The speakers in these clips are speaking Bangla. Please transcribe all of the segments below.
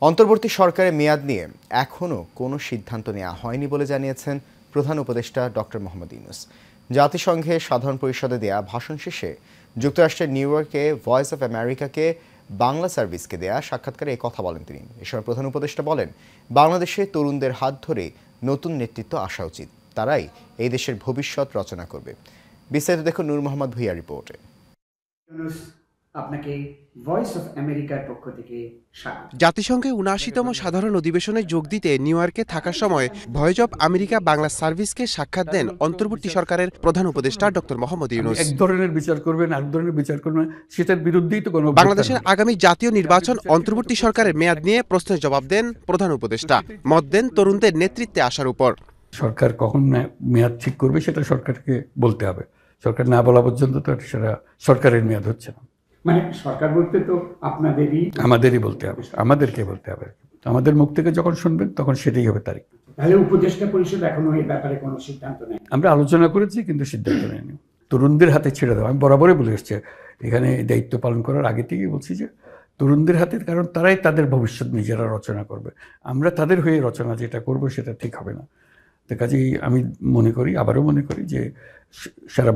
অন্তর্বর্তী সরকারের মেয়াদ নিয়ে এখনও কোনো সিদ্ধান্ত নেওয়া হয়নি বলে জানিয়েছেন প্রধান উপদেষ্টা ডক্টর মোহাম্মদ ইউনূস। জাতিসংঘের সাধারণ পরিষদে দেয়া ভাষণ শেষে যুক্তরাষ্ট্রের নিউ ইয়র্কে ভয়েস অফ আমেরিকাকে বাংলা সার্ভিসকে দেয়া সাক্ষাৎকারে এই কথা বলেন তিনি। এ সময় প্রধান উপদেষ্টা বলেন, বাংলাদেশে তরুণদের হাত ধরে নতুন নেতৃত্ব আসা উচিত, তারাই এই দেশের ভবিষ্যৎ রচনা করবে। বিস্তারিত দেখুন নূর মোহাম্মদ ভূঁইয়ার রিপোর্টে। আপনাকে ভয়েস অফ আমেরিকার পক্ষ থেকে স্বাগত। জাতিসংঘে ৭৯তম সাধারণ অধিবেশনে যোগ দিতে নিউ ইয়র্কে থাকার সময় ভয়েস অফ আমেরিকা বাংলা সার্ভিসকে সাক্ষাৎ দেন অন্তর্বর্তী সরকারের প্রধান উপদেষ্টা ডক্টর মোহাম্মদ ইউনূস। এক ধরনের বিচার করবেন, আরেক ধরনের বিচার করবেন, সেটার বিরুদ্ধেই তো কোনো। বাংলাদেশের আগামী জাতীয় নির্বাচন অন্তর্বর্তী সরকারের মেয়াদ নিয়ে প্রশ্নের জবাব দেন প্রধান উপদেষ্টা। মত দেন তরুণদের নেতৃত্বে আসার উপর। সরকার কখন মেয়াদ ঠিক করবে সেটা সরকারকে বলতে হবে। সরকার না বলা পর্যন্ত তো সেটা সরকারের মেয়াদ হচ্ছে না। মানে সরকার বলতে তো আমাদেরই বলতে হবে, আমাদেরকে বলতে হবে। আমাদের মুখ থেকে যখন শুনবেন তখন সেটাই হবে তারিখ। তাহলে উপদেষ্টা পরিষদ এখনো এই ব্যাপারে কোনো সিদ্ধান্ত নেই? আমরা আলোচনা করেছি কিন্তু সিদ্ধান্ত নেয়নি। তরুণদের হাতে ছেড়ে দেওয়া, আমি বরাবরই বলে এসছি এখানে দায়িত্ব পালন করার আগে থেকেই বলছি যে তরুণদের হাতে, কারণ তারাই তাদের ভবিষ্যৎ নিজেরা রচনা করবে। আমরা তাদের হয়ে রচনা যেটা করব সেটা ঠিক হবে না। তো কাজেই আমি আবারও মনে করি যে সারা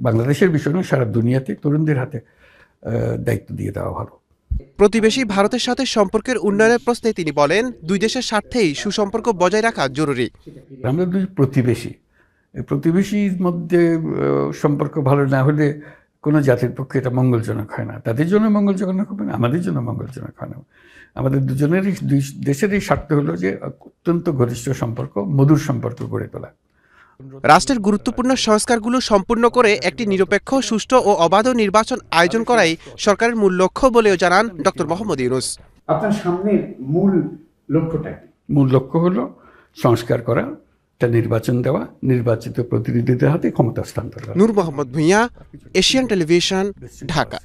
বাংলাদেশের বিষয় নয়, সারা দুনিয়াতে তরুণদের হাতে দায়িত্ব দিয়ে দেওয়া ভালো। প্রতিবেশী ভারতের সাথে সম্পর্কের উন্নয়নের প্রশ্নে তিনি বলেন, দুই দেশের স্বার্থেই সুসম্পর্ক বজায় রাখা জরুরি। আমরা দুই প্রতিবেশী, এই প্রতিবেশীর মধ্যে সম্পর্ক ভালো না হলে কোনো জাতির পক্ষে এটা মঙ্গলজনক হয় না। তাদের জন্য মঙ্গলজনক হবে না, আমাদের জন্য মঙ্গলজনক হয় না। আমাদের দুজনেরই, দুই দেশেরই স্বার্থ হলো যে অত্যন্ত ঘনিষ্ঠ সম্পর্ক, মধুর সম্পর্ক গড়ে তোলা। রাষ্ট্রের গুরুত্বপূর্ণ সংস্কারগুলো সম্পূর্ণ করে একটি নিরপেক্ষ, সুষ্ঠু ও অবাধ নির্বাচন আয়োজন করাই সরকারের মূল লক্ষ্য বলেও জানান ডক্টর মোহাম্মদ ইউনূস। আপনার সামনের মূল লক্ষ্যটা কি? মূল লক্ষ্য হলো সংস্কার করা, একটা নির্বাচন দেওয়া, নির্বাচিত প্রতিনিধিদের হাতে ক্ষমতা হস্তান্তর করা। নূর মোহাম্মদ ভূঁইয়া, এশিয়ান টেলিভিশন, ঢাকা।